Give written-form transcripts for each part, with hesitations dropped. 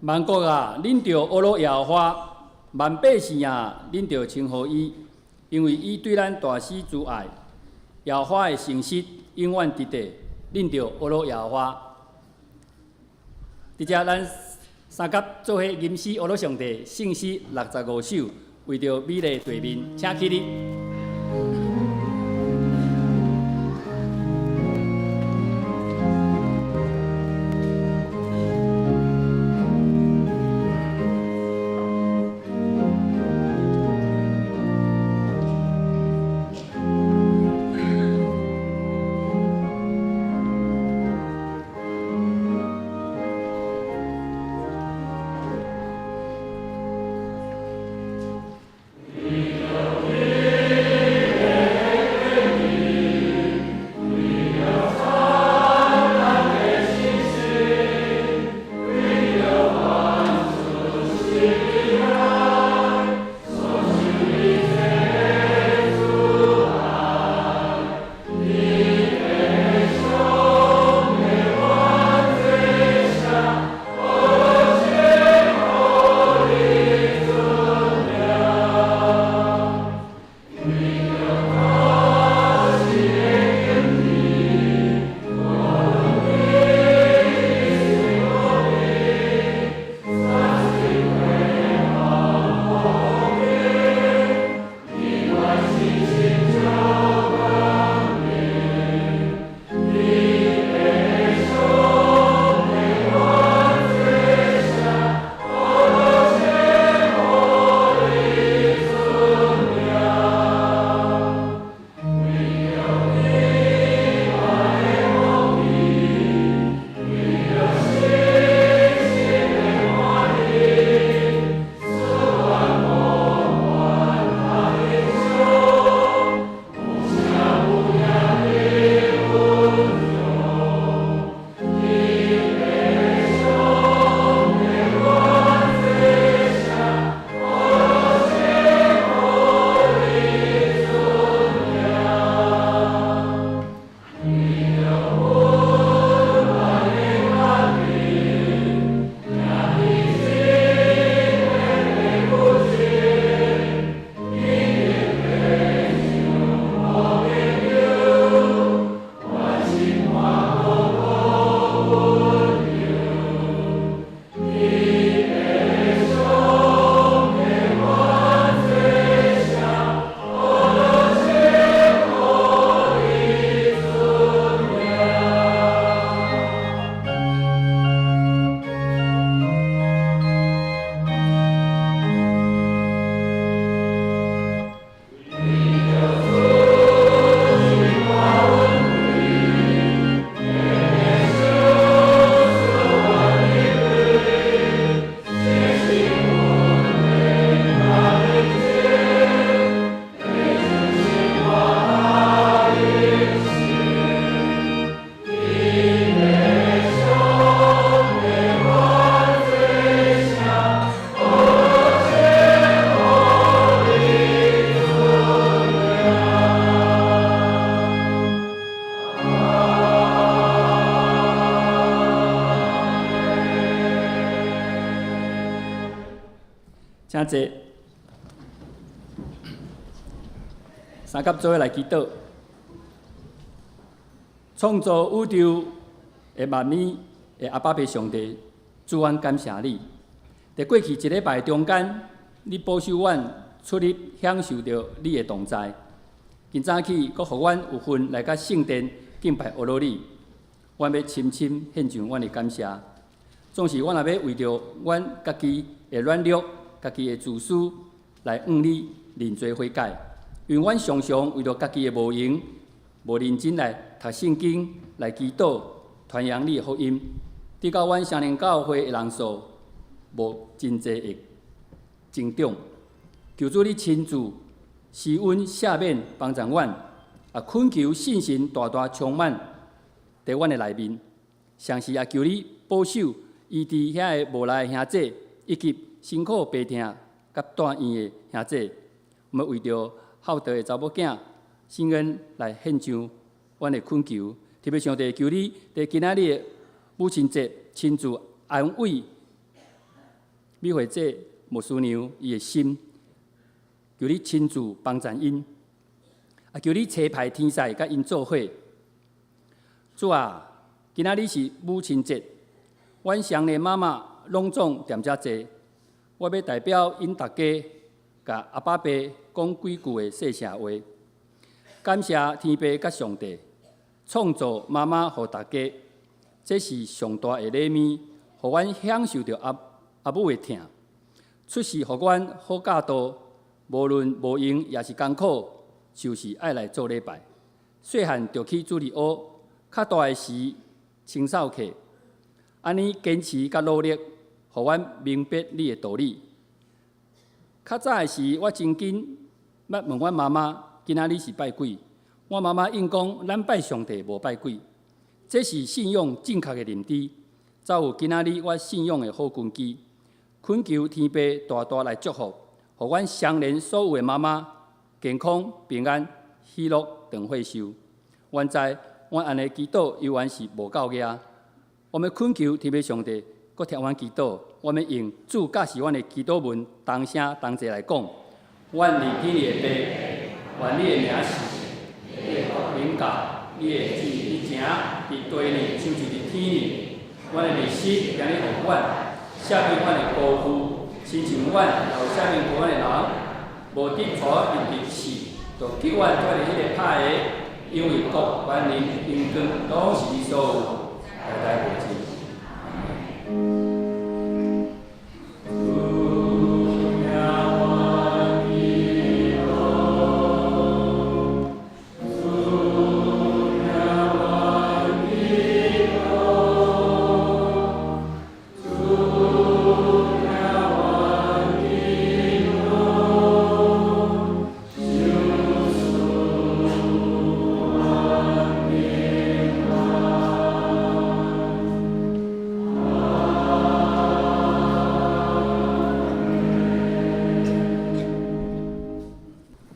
万国啊，恁着阿罗耶和华；万百姓啊，恁着称呼伊，因为伊对咱大施慈爱。耶和华的诚实永远伫地，恁着阿罗耶和华。伫遮咱三甲做伙吟诗阿罗上帝圣诗65首，为着美丽地面，请起立。请坐，三甲做伙来祈祷。创造宇宙的万物的阿爸爸上帝，主阮感谢你。在过去一礼拜中间，你保守阮出入享受到你的同在。今早起，阁互阮有份来甲圣殿敬拜阿罗你，阮要深深献上阮的感谢。总是阮也要为着阮家己的软弱、家己的自私来向你认罪悔改，因阮常常为着家己的无用、无认真来读圣经、来祈祷、传扬你的福音，直到阮成年教会的人数无真济的增长。求主你亲自施恩赦免帮助阮，恳求信心大大充满在阮的内面。同时也求你保守伊伫遐个无赖的兄弟，以及辛苦白疼甲住院的兄弟，我们为着孝道的查某囝圣恩来献上阮的恳求。特别上帝求你在今仔日的母亲节亲自安慰美会这牧师娘伊的心，求你亲自帮助因，求你差派天使甲因做伙。主啊，今仔日是母亲节，阮乡的妈妈拢总踮遮坐，我要代表因大家，甲阿爸爸讲几句的谢谢话。感谢天父甲上帝创造妈妈予大家，这是上大的礼物，互阮享受着阿母的疼，出世互阮好教导，无论无用也是艰苦，就是爱来做礼拜。细汉就去主日学，较大的时清扫课，安尼坚持甲努力，互阮明白你的道理。较早的时，我真紧捌问阮妈妈，今仔日是拜鬼？我妈妈应讲，咱拜上帝，无拜鬼。这是信仰正确的认知，才有今仔日我信仰的好根基。恳求天父大大来祝福，互阮相连所有的妈妈健康平安、喜乐长岁寿。原知阮安尼祈祷，犹原是无够额。我们恳求天父上帝，搁听阮祈祷。我们用主教示阮的祈祷文，同声同齐来讲：阮伫天的爸，愿你的名是。你的国临到，你的旨意伫城，伫地呢，像是伫天呢。阮的日子，今日互阮，赦免阮的辜负，亲像阮也有赦免过阮的人，无得带入地死，就救阮脱离迄个歹的，因为国、权、力、荣光，拢是你所有，代代无尽。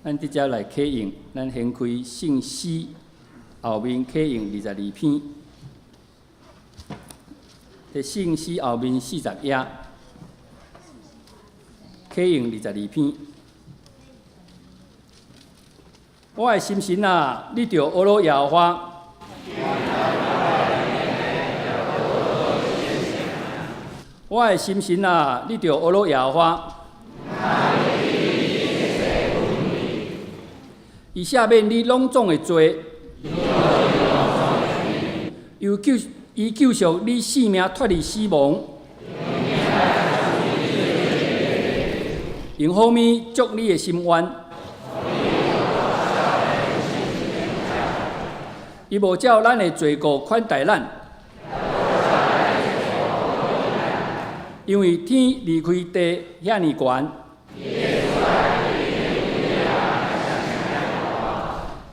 咱直接来启用，咱先开圣诗后面启用22篇，伫圣诗后面40页，启用22篇。我的心神啊，你着阿罗耶和华。我的心神啊，你着阿罗耶和华。伊赦免你拢总的罪，伊救赎你性命脱离死亡，用好物祝你的心愿。伊无照咱的罪过款待咱，因为天离开地遐尼悬。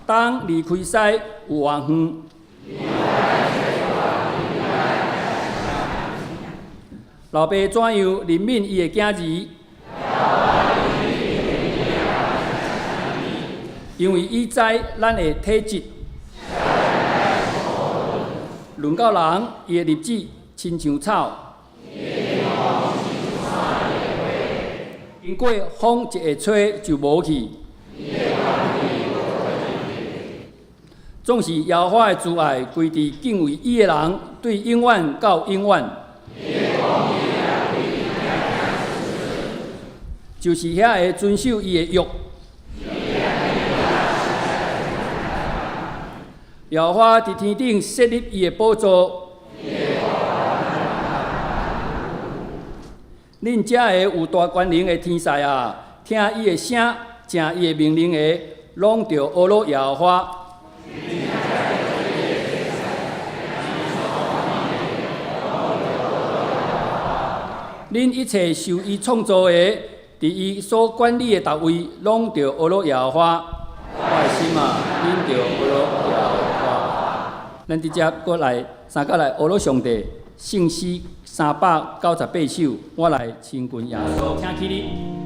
当离开西有偌远，老爸怎样怜悯伊的囝儿？因为伊知咱的体质，论到人，伊的日子亲像草，经过风一下吹就无去。总是耶和华的慈爱归伫敬畏伊的人，对永远到永远。就是遐会遵守伊的约。耶和华伫天顶设立伊的宝座。恁遮个有大权能的天使啊，听伊的声，正伊的命令的，拢着阿罗耶和华。恁一切受伊创造的，伫伊所管理的达位，拢着阿罗耶和华。我的心啊，恁着阿罗耶和华。咱直接过来，三角来阿罗上帝，圣诗398首，我来亲近耶稣，请起你。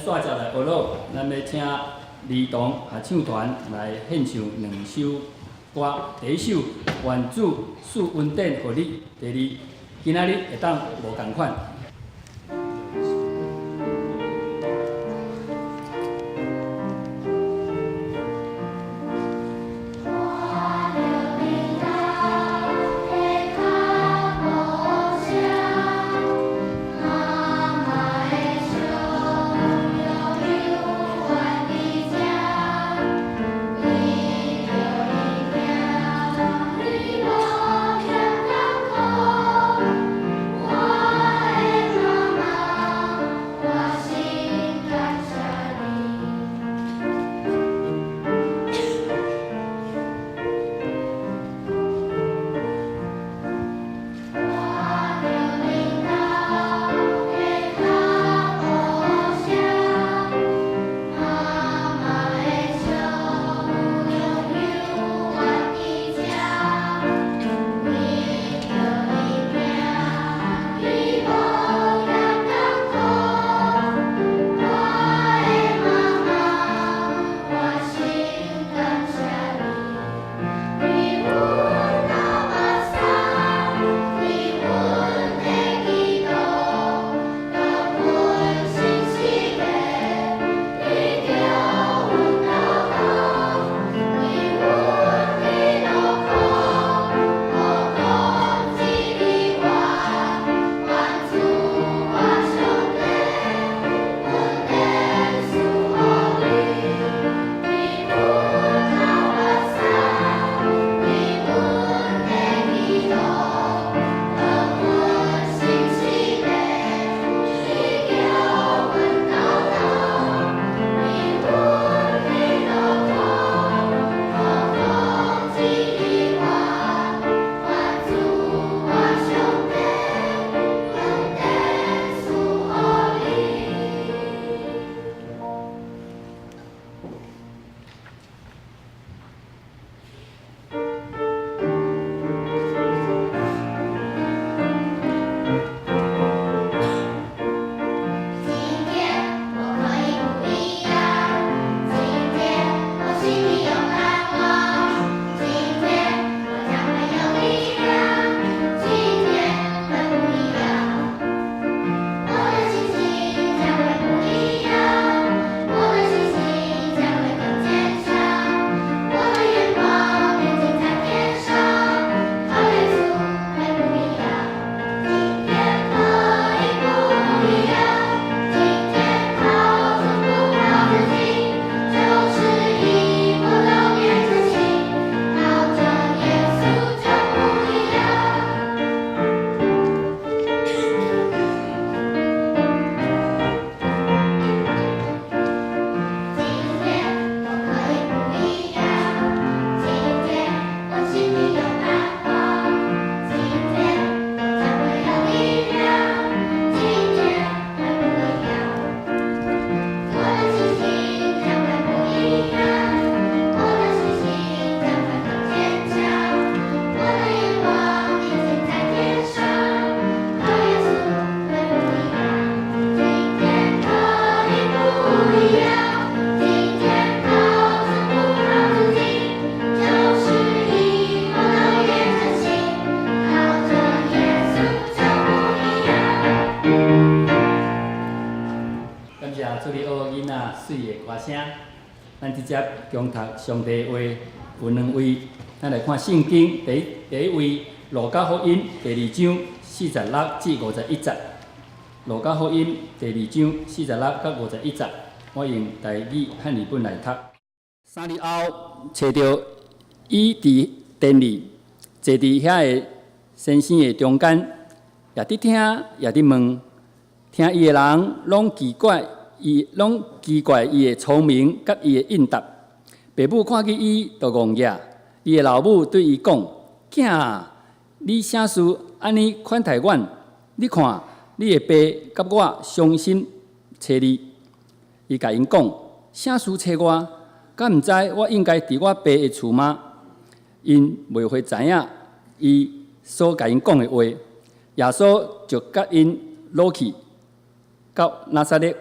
煞接来学乐，咱要请儿童合唱团来献唱2首歌。第一首愿主赐恩典予你，第二今仔日会当无共款。我咱直接共读上帝话有2位，咱来看圣经第一位，路加福音第2章46至51节。路加福音第2章46到51节，我用台语汉语本来读。3日后，找到伊伫殿里，坐伫遐个先生的中间，也伫听，也伫问，听伊的人拢奇怪伊的聪明甲伊的应答。爸母看见伊，就戆额。伊的老母对伊讲：“囝啊，你啥事安尼款待阮？你看，你的爸甲我伤心找你。”伊甲因讲：“啥事找我？敢毋知我应该伫我爸的厝吗？”因袂会知影伊所甲因讲的话。耶稣就甲因落去到拿撒勒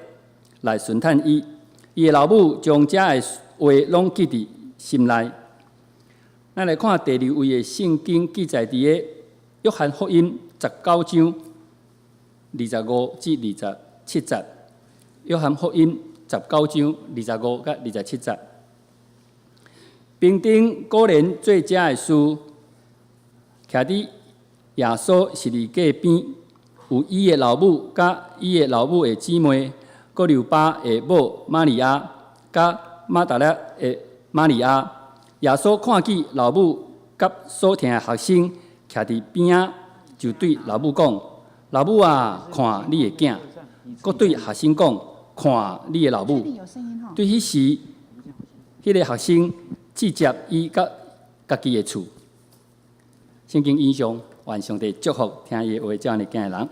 来巡探伊。伊的老母将遮的话拢记伫心内。咱来看第2位的圣经记载伫个约翰福音19章25至27节。约翰福音19章25到27节。兵丁果然做遮的事，徛伫耶稣十字架边，有伊的老母甲伊的老母的姊妹，搁留巴的某玛利亚，甲马达勒的玛利亚。耶稣看见老母甲所听的学生徛伫边仔，就对老母讲：“老母啊，看你的囝。”搁对学生讲：“看你的老母。”对迄时，迄个学生直接伊甲家己的厝。圣经印象，愿上帝祝福听伊的话这样的囝的人。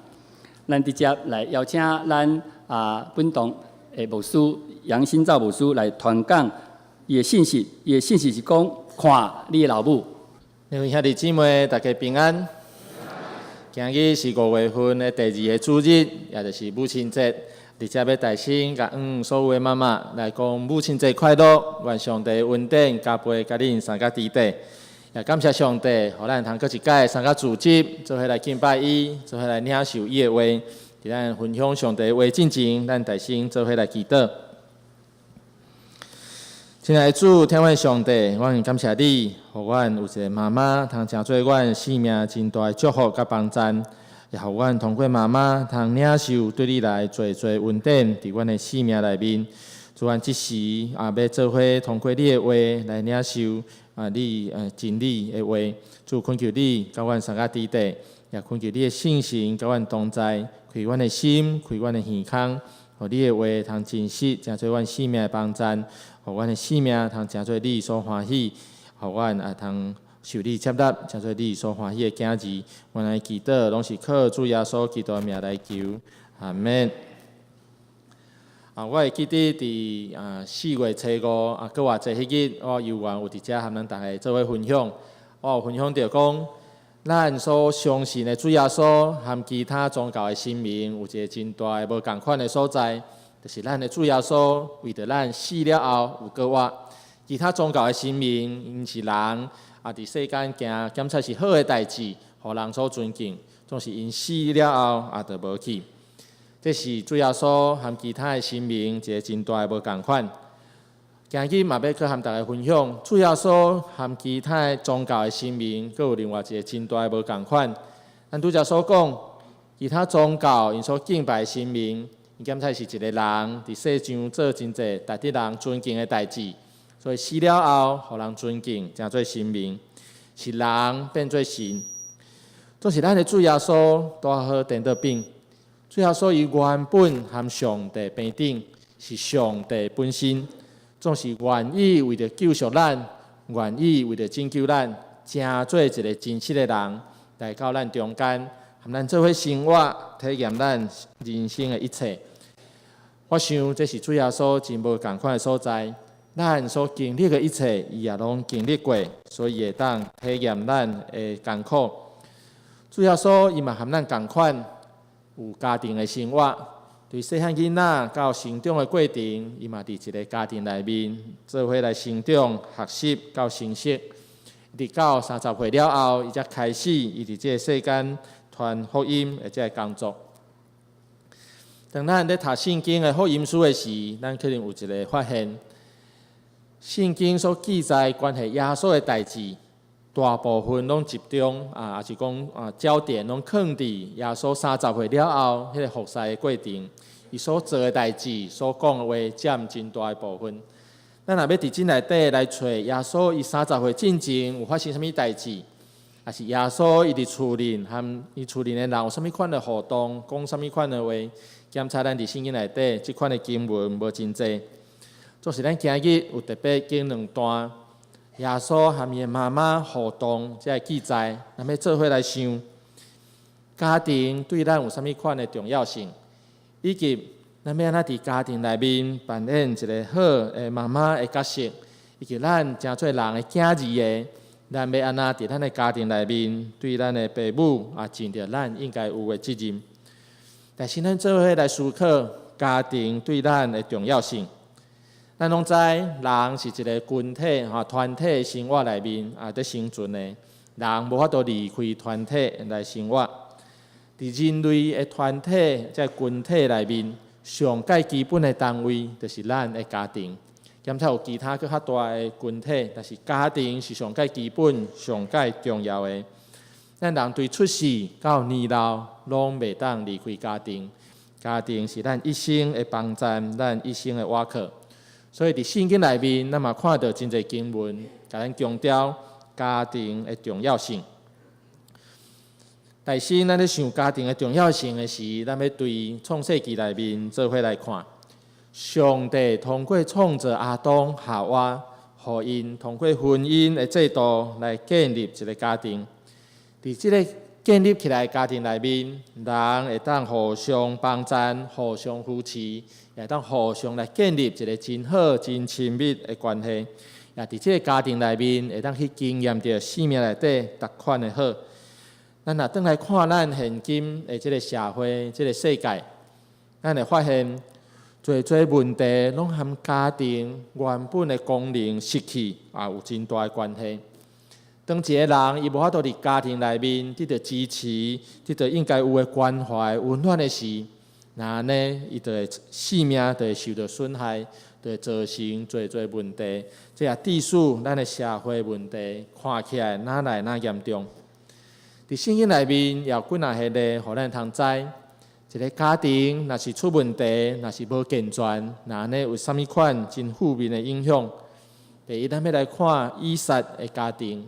咱直接来邀请咱本堂的牧师杨新造牧师来传讲伊的信息。伊的信息是讲：看你的老母。各位兄弟姊妹，大家平安。今日是5月份的第2个主日，也就是母亲节。直接要大声甲所有的妈妈来讲母亲节快乐，愿上帝恩典加倍甲恁三甲支持。也感谢上帝，互咱通过一届三甲主日，做伙来敬拜伊，做伙来领受伊的话，伫咱分享上帝的话进前，咱大声做伙来祈祷。亲爱的主，天父上帝，阮感谢你，互阮有一个妈妈，通成做阮生命真大的祝福甲帮赞。也互阮通过妈妈，通领受对你来做恩典，伫阮的生命内面。主阮即时要做伙通过你的话来领受你真理的话。主恳求你，甲阮三甲支持，也恳求你的信心，甲阮同在，开阮的心，开阮的耳孔，互你的话通真实，成做阮生命的帮赞，互阮的生命通成做你所欢喜，互阮通受你接纳，成做你所欢喜的囝儿。阮来祈祷，拢是靠主耶稣基督的名来求，阿门。我会记得伫4月初5，搁偌济迄日，我有缘有伫遮和咱大家做伙分享。我有分享到讲，咱所相信的主耶稣和其他宗教的神明有一个真大的无共款的所在，就是咱的主耶稣为着咱死了后有搁活。其他宗教的神明，因是人。伫世间行检测是好的代志，互人所尊敬。总是因死了后，就无去。这是主耶稣和其他的神明一个真大的无共款。今日嘛要去和大家分享，主耶稣和其他的宗教的神明，阁有另外一个真大的无共款。咱拄则所讲，其他宗教因所敬拜的神明，因检测是一个人伫世上做真济值得人尊敬的代志。所以死了后，互人尊敬，成做神明，是人变做神。总是咱的主耶稣多好颠倒病。主耶稣伊原本和上帝平等，是上帝本身，总是愿意为着救赎咱，愿意为着拯救咱，成做一个真实的人，来到咱中间，和咱做伙生活，体验咱人生的一切。我想这是主耶稣真无共款的所在。咱所经历的一切，伊也拢经历过，所以会当体验咱的艰苦。主耶稣伊嘛和咱共款，有家庭的生活，对细汉囡仔到成长的过程，伊嘛伫一个家庭内面做伙来成长、学习到成熟。直到30岁了后，伊才开始伊伫这个世间传福音的这个工作。当咱咧读圣经的福音书的时，咱可能有一个发现。圣经所记载关系耶稣的代志，大部分拢集中也是讲焦点拢放伫耶稣30岁了后，迄个服侍的过程，伊所做的代志、所讲的话占真大的部分。咱若要伫真内底来找耶稣，伊30岁进前有发生啥物代志，也是耶稣伊伫厝里和伊厝里的人有啥物款的互动，讲啥物款的话，检查咱伫圣经内底即款的经文无真济。就是咱今日有特别经两段耶稣和伊的妈妈互动，即个记载，咱要做伙来想家庭对咱有啥物款的重要性，以及咱要安怎伫家庭内面扮演一个好的妈妈的角色，以及咱诚侪人的囝儿的，咱要安怎伫咱的家庭内面对咱的父母尽着咱应该有的责任。但是咱做伙来思考家庭对咱的重要性。咱拢知，人是一个群体团体的生活内面在生存的，人无法度离开团体来生活。伫人类的团体、即群体内面，上界基本的单位就是咱的家庭。兼且有其他更较大的群体，但是家庭是上界基本、上界重要的。咱人对出世到年老，拢袂当离开家庭。家庭是咱一生的帮站，咱一生的瓦靠。所以伫圣经内面，咱嘛看到真侪经文，甲咱强调家庭的重要性。但是，咱咧想家庭的重要性的时，咱要对创世纪内面做伙来看，上帝通过创造亚当、夏娃，互因通过婚姻的制度来建立一个家庭。伫即个建立起来的家庭内面，人会当互相帮赞、互相扶持。也当互相来建立一个真好、真亲密的关系，也伫这个家庭内面会当去经验着生命内底各款的好。咱若转来看咱现今的这个社会、这个世界，咱会发现侪问题拢和家庭原本的功能失去有真大的关系。当一个人伊无法度伫家庭内面得到支持、得到应该有的关怀、温暖的时，那呢，伊就会性命就会受到损害，就会造成侪问题。这也致使咱的社会问题看起来哪来哪严重。伫圣经内面也有几若系咧，互咱通知，一个家庭若是出问题，若是无健全，那呢有啥物款真负面的影响？第一，咱要来看以撒的家庭。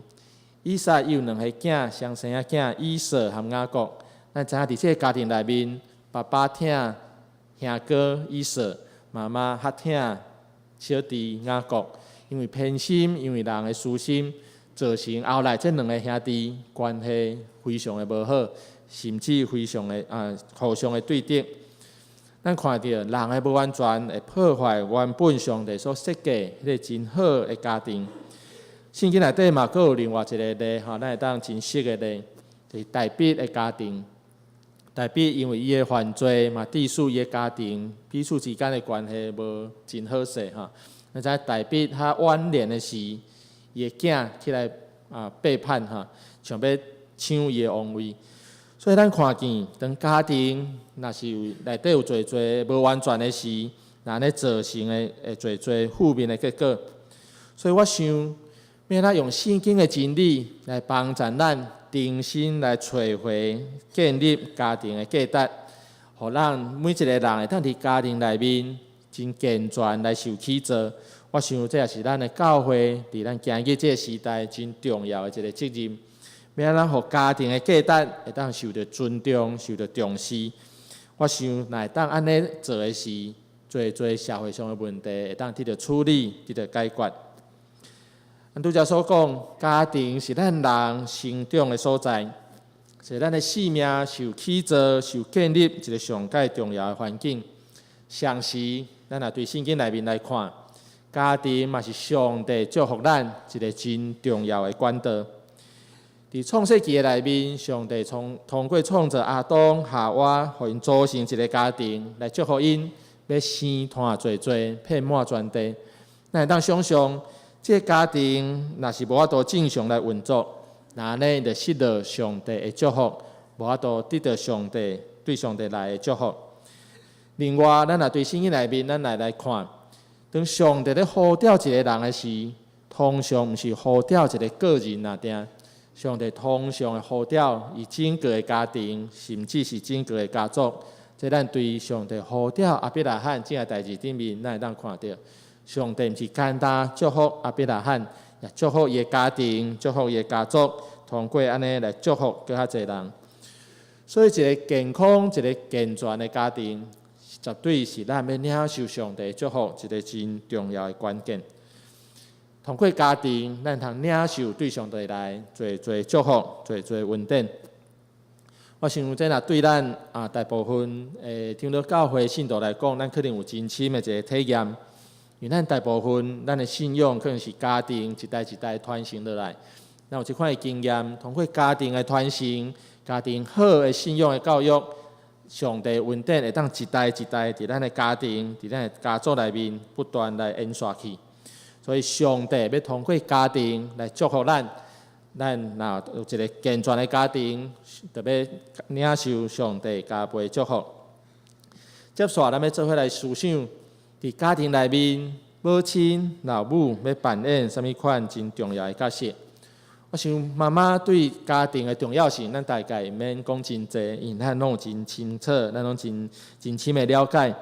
以撒有两个囝，双生仔囝以扫和雅各。咱知影伫这个家庭内面，爸爸疼兄哥以扫，妈妈较疼小弟雅各，因为偏心，因为人的私心，造成后来这两个兄弟关系非常的无好，甚至非常的互相的对敌。咱看到人的无完全会破坏原本上帝所设计迄个真好的家庭。圣经内底嘛，阁有另外一个例咱会当真熟的例，就是大卫的家庭。大卫因为伊的犯罪嘛，致使伊的家庭彼此之间的关系无真好势咱知大卫他晚年的时，伊的囝起来背叛想要抢伊的王位。所以咱看见，当家庭若是内底有侪无完全的时，那咧造成的侪负面的结果。所以我想，要咱用圣经的真理来帮助咱重新来找回建立家庭的价值，互咱每一个人会当伫家庭内面真健全来受起造。我想这也是咱的教会伫咱今日这个时代真重要的一个责任。要咱互家庭的价值会当受到尊重、受到重视。我想，若会当安尼做的时，侪社会上的问题会当得到处理、得到解决。拄则所讲，家庭是咱人成长的所在，是咱的生命受起造、受建立一个上界重要的环境。相时，咱若对圣经内面来看，家庭嘛是上帝祝福咱一个真重要的管道。伫创世纪的内面，上帝通过创造亚当、夏娃，互因组成一个家庭，来祝福因，要生团侪，遍满全地。咱会当想象，这个家庭若是无法度正常来运作，那呢就失落上帝的祝福，无法度得到上帝对上帝来的祝福。另外，咱若对圣经内面，咱来看，当上帝咧呼召一个人的时，通常毋是呼召一个个人那定，上帝通常会呼召伊整个的家庭，甚至是整个的家族。这咱对上帝呼召亚伯拉罕这个代志顶面，咱会当看到，上帝毋是简单祝福亚伯拉罕，也祝福伊的家庭，祝福伊的家族，通过安尼来祝福更较侪人。所以，一个健康、一个健全的家庭，绝对是咱要领受上帝祝福一个真重要的关键。通过家庭，咱通领受对上帝来做祝福，做稳定。我想，这若对咱大部分听到教会信徒来讲，咱可能有真深的一个体验。因为咱大部分咱的信仰可能是家庭一代一代传承落来，咱有这款的经验，通过家庭的传承、家庭好的信仰的教育，上帝稳定会当一代一代伫咱的家庭、伫咱的家族内面不断来演刷去。所以，上帝要通过家庭来祝福咱。咱若有一个健全的家庭，特别领受上帝加倍祝福。接下来，咱要做伙来思想，伫家庭内面，母亲、老母要扮演什么款真重要的角色？我想，妈妈对家庭的重要性，咱大概毋免讲真济，因为咱拢有真清楚，咱拢真深的了解。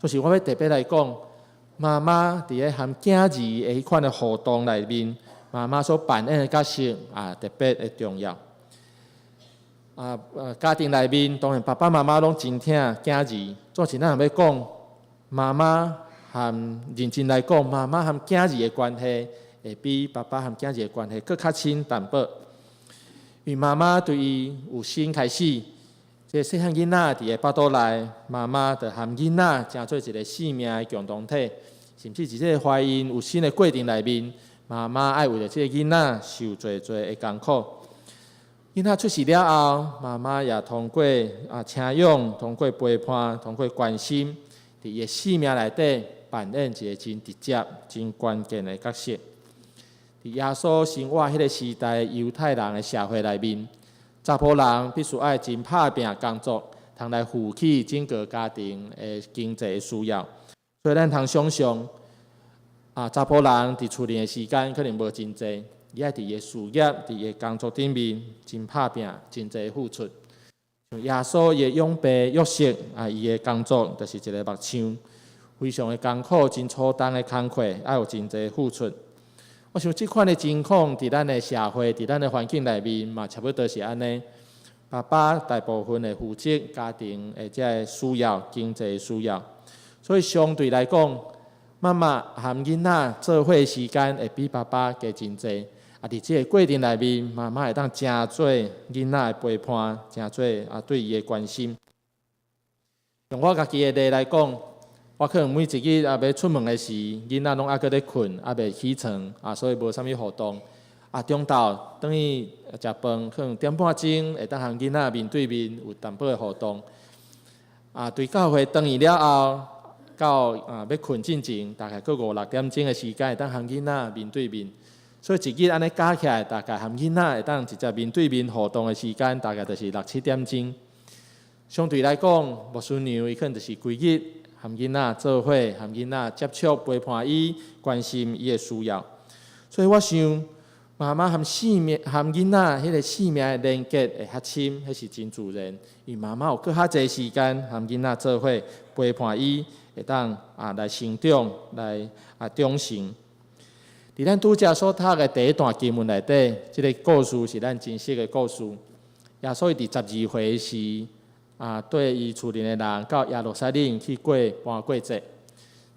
就是我要特别来讲，妈妈伫咧含囝儿的迄款的互动内面。妈妈所扮演的角色特别的重要。家庭内面当然爸爸妈妈拢真疼囝儿，做是咱要讲妈妈含认真来讲，妈妈含囝儿的关系会比爸爸含囝儿的关系更较亲淡薄。因为妈妈对伊有生开始，这细汉囡仔伫个腹肚内，妈妈就含囡仔成做一个生命的共同体，甚至伫这个怀孕有新的过程内面。妈妈爱为了这个囡仔受最的艰苦，囡仔出世了后，妈妈也通过请养、通过陪伴、通过关心，伫伊的生命内底扮演一个真直接、真关键的角色。伫耶稣生活迄个时代，犹太人的社会内面，查甫人必须爱真拍拼工作，通来负起整个家庭的经济需要。所以咱通想象。查甫人伫厝里的时间可能无真济，伊爱伫伊的事业、伫伊的工作顶面真拍拼、真济付出。像耶稣伊的养爸约瑟伊的工作就是一个木匠，非常的艰苦、真粗重的工课，爱有真济付出。我想即款的情况伫咱的社会、伫咱的环境内面嘛，差不多是安尼。爸爸大部分的负责家庭的这个需要、经济需要，所以相对来讲。妈妈含囡仔做伙时间会比爸爸加真济，伫这个过程内面，妈妈会当真做囡仔的陪伴，真做对伊的关心。用我家己的例来讲，我可能每一日要出门的时，囡仔拢还搁咧困，未起床，所以无啥物活动。中昼等于食饭，可能点半钟会当含囡仔面对面有淡薄的互动。对教会等伊了后。到要困之前，大概过5-6点钟的时间，会当含囡仔面对面。所以一日安尼加起来，大概含囡仔会当直接面对面互动的时间，大概就是6-7点钟。相对来讲，牧师娘伊可能就是规日含囡仔做伙，含囡仔接触陪伴伊，关心伊的需要。所以我想，妈妈含囡仔迄个生命的连结会较深，迄是真自然。因为妈妈有搁较侪时间含囡仔做伙陪伴伊。会当来成长，来长成。伫咱拄则所读的第一段经文内底，即个故事是咱真实的故事。耶稣伫12岁时，对伊厝里的人到耶路撒冷去过搬过节。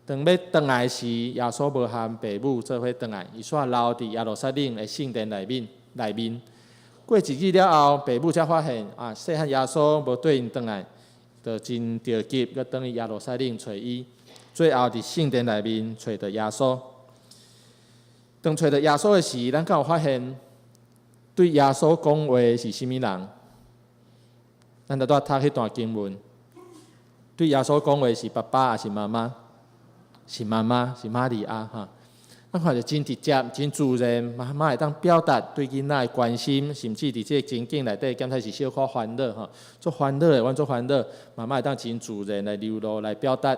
当要回来时，耶稣无含父母做伙回来，伊煞留伫耶路撒冷的圣殿内面。过一日了后，父母才发现细汉耶稣无对因回来。就真着急，要等于耶路撒冷找伊，最后伫圣殿内面找到耶稣。当找到耶稣的时，咱敢有发现对耶稣讲话是甚物人？咱就读迄段经文，对耶稣讲话是爸爸还是妈妈？是妈妈，是玛利亚哈。咱看着真直接、真自然，妈妈会当表达对囡仔的关心，甚至伫这个情境内底，检查是小可烦恼哈，做烦恼的，阮做烦恼，妈妈会当真自然来流露来表达。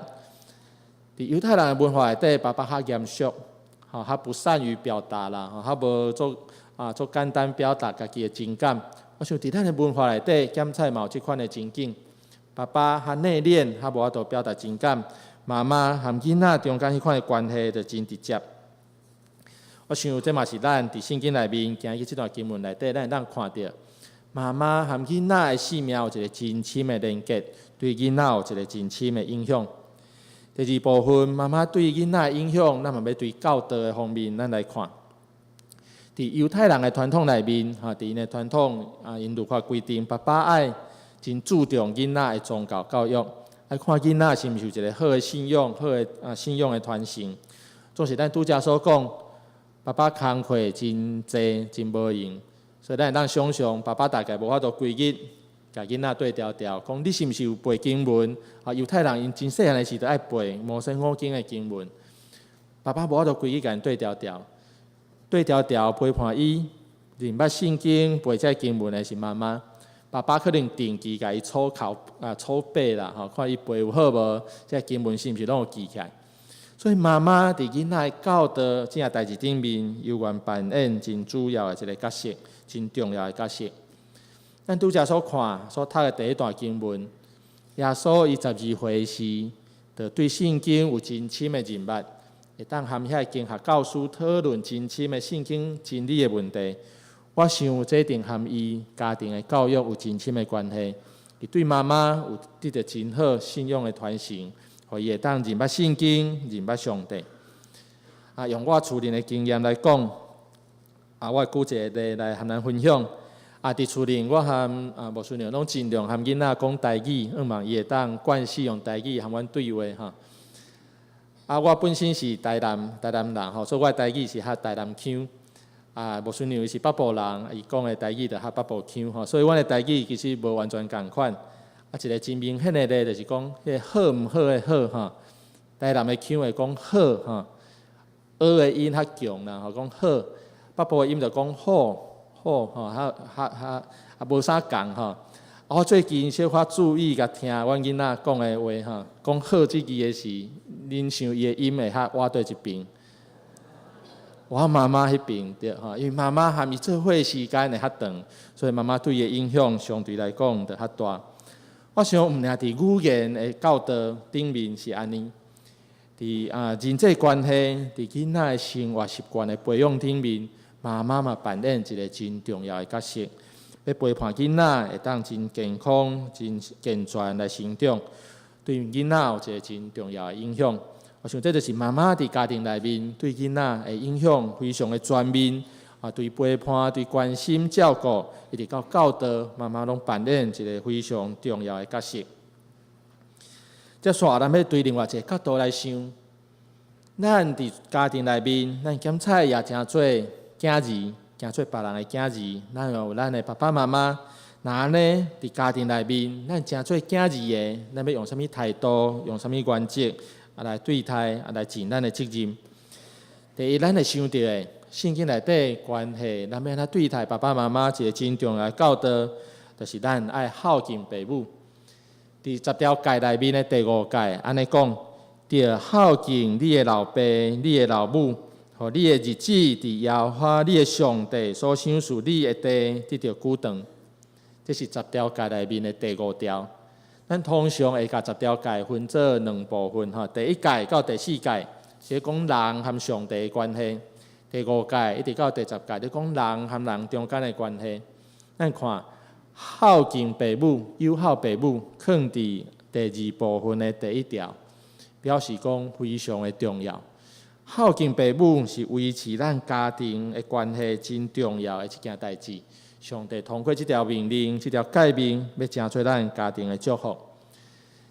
伫犹太人的文化内底，爸爸较严肃，较不善于表达啦，较无做简单表达家己的情感。我想伫咱的文化内底，检菜嘛有即款的情景，爸爸较内敛，较无法度表达情感，妈妈和囡仔中间迄款的关系就真直接。我想这嘛是咱伫圣经内面今日即段经文内底，咱会当看到妈妈和囡仔的性命有一个真深的连结，对囡仔有一个真深的影响。第二部分，妈妈对囡仔的影响，咱嘛要对教导的方面咱来看。伫犹太人的传统内面，伫因的传统因律法规定，爸爸爱真注重囡仔的宗教教育，爱看囡仔是毋是有一个好的信仰、好的信仰的传承。总是咱拄则所讲，爸爸工课真济、真无用，所以咱会当想象，爸爸大概无法度规日甲囡仔对调调，讲你是毋是有背经文？犹太人因真细汉的时就爱背摩西五经的经文，爸爸无法度规日甲因对调调。对调调陪伴伊认捌圣经背这经文的是妈妈，爸爸可能定期甲伊粗背啦，看伊背有好无，这经文是毋是拢有记起来。所以妈妈伫囡仔教导这件代志顶面，有愿扮演真主要的一个角色，真重要的角色。咱拄则所看所读的第一段经文，耶稣伊12岁时，就对圣经有真深的认捌。会当和遐经学教师讨论真深的圣经真理的问题，我想这一定和伊家庭的教育有真深的关系。伊对妈妈有得到真好信仰的传承，互伊会当认捌圣经、认捌上帝。用我厝里的经验来讲，我举一个例来和咱分享。伫厝里，我和牧师娘拢尽量和囡仔讲台语，望伊会当惯习用台语和阮对话我本身是台南人所以我的台语是较台南腔。牧师娘是北部人，伊讲的台语就较北部腔所以阮的台语其实无完全共款。一个真明显的例就是讲，迄个好毋好的好台南的腔会讲好的音较强啦讲好，北部的音就讲好无啥共我最近小可注意甲听阮囡仔讲的话讲好这字的时，恁想伊的音会较歪对一边，我妈妈迄边对因为妈妈和伊做伙时间会较长，所以妈妈对伊的影响相对来讲就较大。我想毋仅伫语言的教导顶面是安尼，伫人际关系、伫囡仔的生活习惯的培养顶面，妈妈嘛扮演一个真重要的角色。要陪伴囡仔会当真健康、真健全来成长，对囡仔有一个真重要的影响。我想这就是妈妈伫家庭内面对囡仔的影响非常的全面对陪伴、对关心、照顾，一直到教导，妈妈拢扮演一个非常重要的角色。接下来，咱要对另外一个角度来想，咱伫家庭内面，咱检菜也真做囝儿。行做别人的囝儿，咱有咱的爸爸妈妈。那安尼伫家庭内面，咱真做囝儿的，咱要用什么态度、用什么原则来对待、来尽咱的责任。第一，咱会想到的圣经内底关系，咱要安怎对待爸爸妈妈，一个真重要的教导，就是咱爱孝敬父母。伫10条诫内面的第5诫，安尼讲：要孝敬你的老爸、你的老母。互你的日子伫耶和华你的上帝所赏赐你的地得到久长，这是10条诫内面的第5条。咱通常会甲10条诫分做2部分第1诫到第4诫是讲人和上帝的关系，第5诫一直到第10诫是讲人和人中间的关系。咱看孝敬父母、友好父母，放伫第2部分的第1条，表示讲非常的重要。孝敬父母是维持咱家庭的关系真重要的一件代志。上帝通过这条命令、这条诫命，要成做咱家庭的祝福。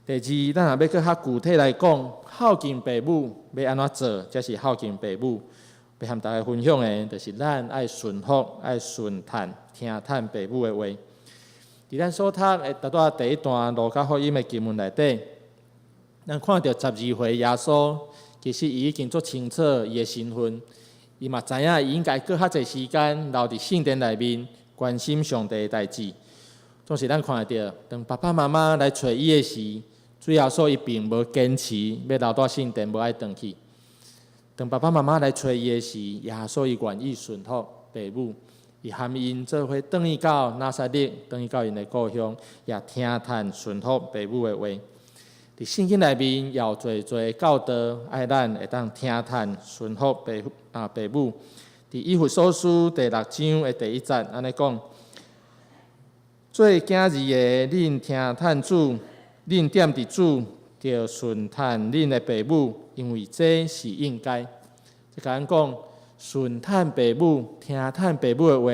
第二，咱也要搁较具体来讲，孝敬父母要安怎做，才是孝敬父母。要和大家分享的，就是咱爱顺服、爱顺叹、听叹父母的话。伫咱所读的第一段路加福音的经文内底，咱看到12岁耶稣。其实伊已经足清楚伊的身份，伊嘛知影伊应该搁较侪时间留伫圣殿内面，关心上帝的代志。总是咱看到，当爸爸妈妈来找伊的时，主耶稣伊并无坚持要留在圣殿，无爱回去。当爸爸妈妈来找伊的时，耶稣伊愿意顺服父母，伊含因做伙转去到拿撒勒，转去到因的故乡，也听叹顺服父母的话。伫圣经内面，也有侪教导，爱咱会当听叹顺服父母。伫以弗所书第6章的第1节，安尼讲：做囝儿的，恁听叹主，恁踮伫主，着顺叹恁的父母，因为这是应该。即甲咱讲，顺叹父母，听叹父母的话，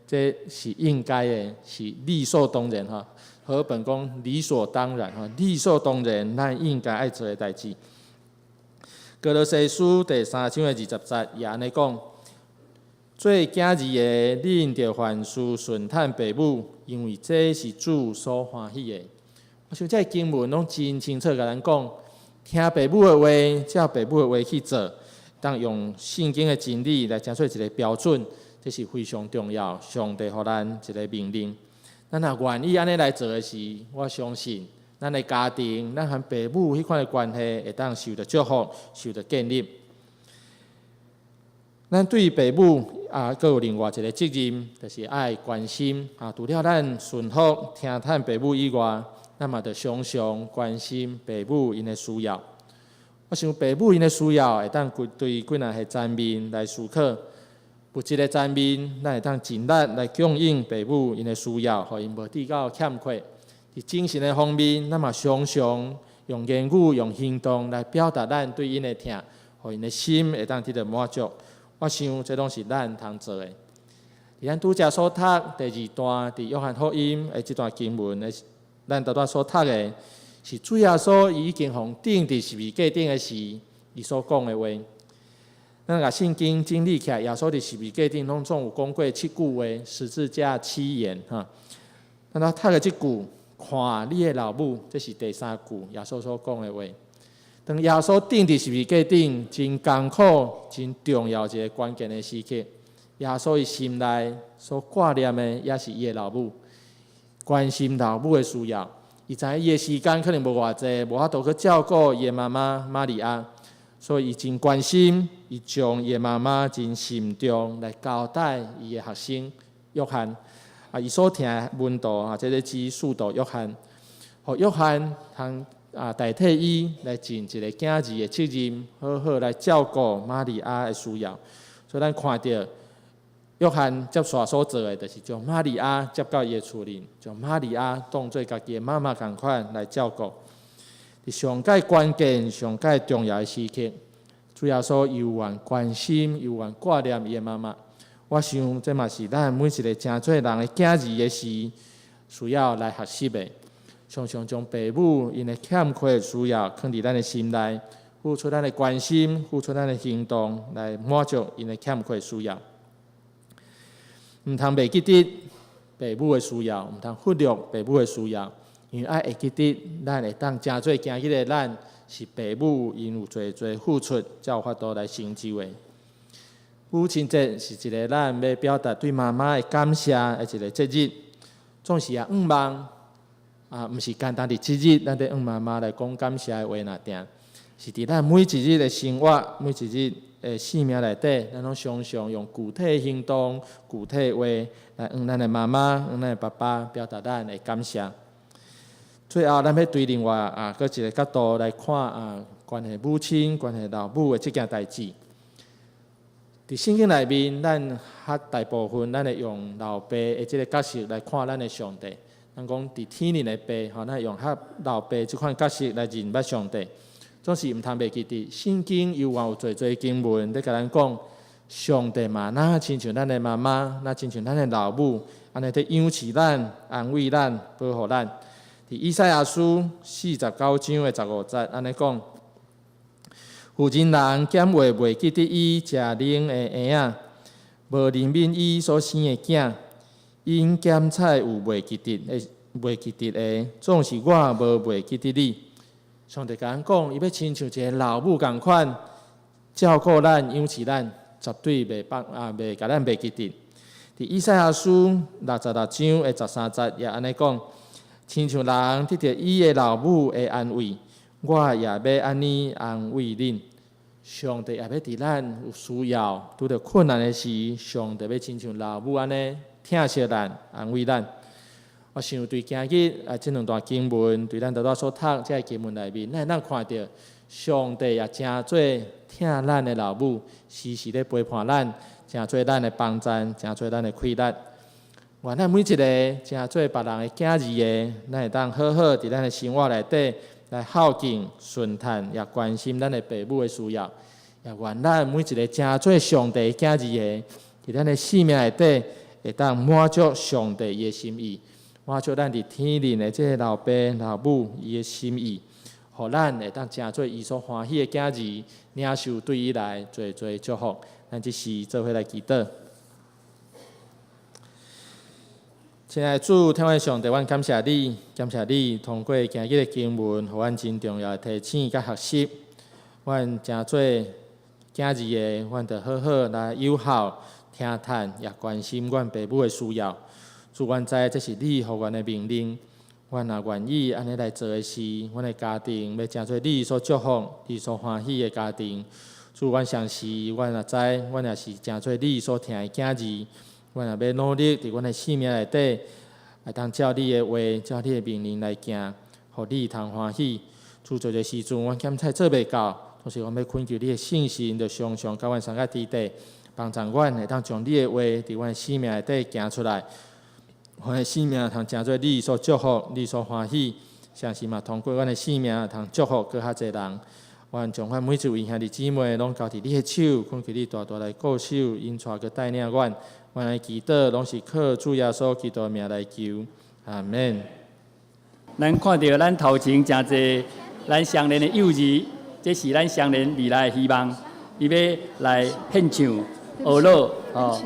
这是应该的，是理所当然哈。和本讲理所当然哈，理所当然，咱应该爱做的代志。哥罗西书第3章的20节也安尼讲。做囝儿的，恁着凡事顺叹父母，因为这是主所欢喜的。我想这经文拢真清楚甲咱讲，听父母的话，照父母的话去做，当用圣经的真理来成做一个标准，这是非常重要。上帝予咱一个命令，咱若愿意安尼来做的时，我相信咱的家庭，咱和父母迄款的关系会当受到祝福，受到建立。咱对父母阁有另外一个责任，就是爱关心除了咱顺服、听叹父母以外，咱嘛着常常关心父母因的需要。我想父母因的需要会当对几若个层面来思考，物质的层面，咱会当尽力来供应父母因的需要，互因无得到欠缺。伫精神的方面，咱嘛常常用言语、用行动来表达咱对因的疼，互因的心会当得到满足。我想，这拢是咱通做的。伫咱拄则所读第2段，伫约翰福音的这段经文，咱拄所读的，是主耶稣已经互钉伫十字架顶的时，伊所讲的话。咱甲圣经整理起来，耶稣伫十字架顶拢总有讲过7句话，十字架7言哈。咱读的这句，看你的老母，这是第3句，耶稣所讲的话。当耶稣钉伫十字架顶，真艰苦、真重要一个关键的时刻。耶稣伊心内所挂念的，也是伊的老母，关心老母的需要。伊知影伊的时间可能无偌济，无法度去照顾伊的妈妈玛利亚，所以伊真关心，伊将伊的妈妈真慎重来交代伊的学生约翰。伊所听的门徒这个指使徒约翰，互约翰通代替伊来尽一个囝儿的责任，好好来照顾玛利亚的需要。所以咱看到约翰接续所做的，就是将玛利亚接到伊的厝里，将玛利亚当做家己的妈妈同款来照顾。伫上界关键、上界重要的时刻，主要说有愿关心、有愿挂念伊的妈妈。我想这嘛是咱每一个真侪人的囝儿的时，需要来学习的。常常将父母因的欠缺的需要放伫咱的心内，付出咱的关心，付出咱的行动，来满足因的欠缺的需要。毋通袂记得父母的需要，毋通忽略父母的需要，因为爱会记得，咱会当真做今日的咱是父母因有侪付出，才有法度来成就的。母亲节是一个咱要表达对妈妈的感谢的一个节日，总是仰望。毋是简单的节日，咱得妈妈来讲感谢的话那定，是伫咱每一日的生活、每一日的生命内底，咱拢常常用具体的行动、具体的话来咱的妈妈、咱的爸爸表达咱的感谢。最后，咱要对另外搁一个角度来看关系母亲、关系老母的这件代志。伫圣经内面，咱大部分咱会用老爸的这个角色来看咱的上帝。咱讲伫天灵的爸，咱用老爸这款角色来认捌上帝，总是毋通袂记得。圣经有侪经文咧，甲咱讲，上帝嘛，那亲像咱的妈妈，那亲像咱的老母，安尼伫养饲咱、安慰咱、保护咱。伫以赛亚书49章的15节，安尼讲：负人人减话袂记得伊食奶的婴仔，无怜悯伊所生的囝。因检采有袂记得的，总是我无袂记得你。上帝甲咱讲，伊要亲像一个老母共款，照顾咱、养饲咱，绝对袂甲咱袂记得。伫以赛亚书66章的13节也安尼讲：亲像人得到伊的老母的安慰，我也要安尼安慰恁。上帝也要伫咱有需要、拄着困难的时，上帝要亲像老母安尼疼惜咱、安慰咱。我想对今日这两段经文，对咱多所读这个经文内面，咱会看到上帝也真做疼咱的老母，时时咧陪伴咱，真做咱的帮衬，真做咱的快乐。愿咱每一个真做别人的囝儿的，咱会当好好伫咱的生活内底来孝敬、顺探，也关心咱的父母的需要。也愿咱每一个真做上帝囝儿的，伫咱的生命内底会当满足上帝伊的心意，满足咱伫天灵的这个老爸老母伊的心意，互咱会当真做伊所欢喜的囝儿，领受对伊来做祝福。咱即时做伙来祈祷。亲爱的主，天父上帝，阮感谢你，感谢你通过今日的经文，互阮真重要的提醒甲学习。阮真做囝儿的，阮着好好来友好、听探，也关心阮父母的需要。主，阮知这是你互阮的命令，阮也愿意安尼来做的是，阮的家庭要真做你所祝福、你所欢喜的家庭。主，阮相信，阮也知，阮也是真做你所疼的囝儿。阮也要努力伫阮的生命内底，来当照你的话、照你的命令来行，互你通欢喜。主，做个时阵，阮检菜做袂到，同时阮要恳求你的信心，着常常甲阮相甲伫地，帮助阮会当将你的话伫阮的生命内底行出来。阮的生命通真做你所祝福、你所欢喜，相信嘛通过阮的生命通祝福搁较侪人。阮将阮每一位兄弟姊妹拢交伫你的手，恳求你大大来顾守、引带佮带领阮。阮的祈祷拢是靠主耶稣基督的名来求，阿门。咱看到咱头前真侪咱相连的友谊，这是咱相连未来的希望。伊要来献唱、学乐哦。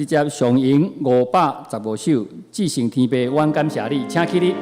直接上迎515首，至圣天父，阮感谢你，请起立。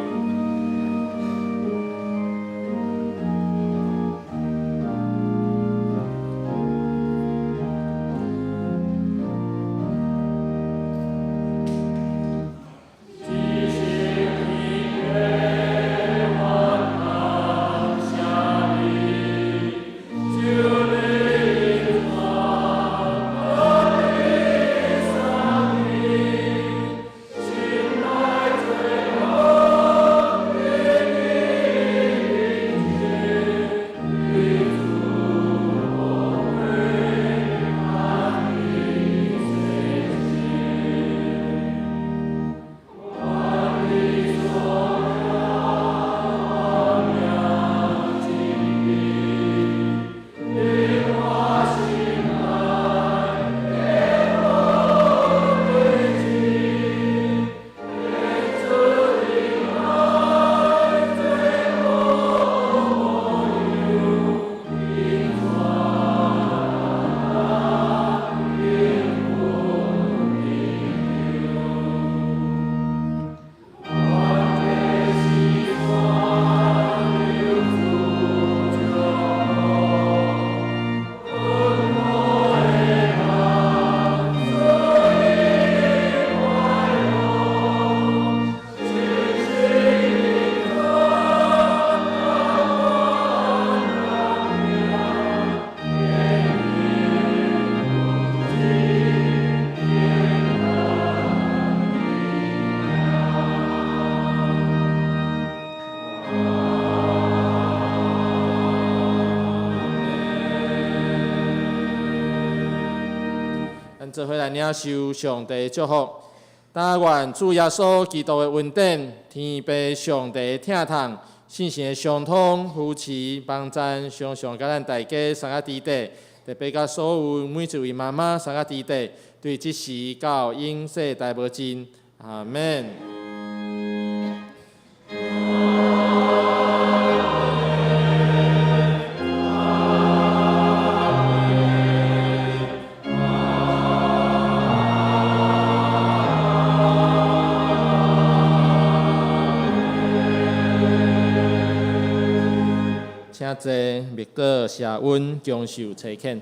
做伙来领受上帝祝福。但愿主耶稣基督的恩典、天父上帝疼痛、信心的相通、扶持、帮赞，常常甲咱大家三个弟弟，特别甲所有每一位妈妈三个弟弟，对即时到永世大无尽。阿门。请坐，密果谢恩，恭受垂肯。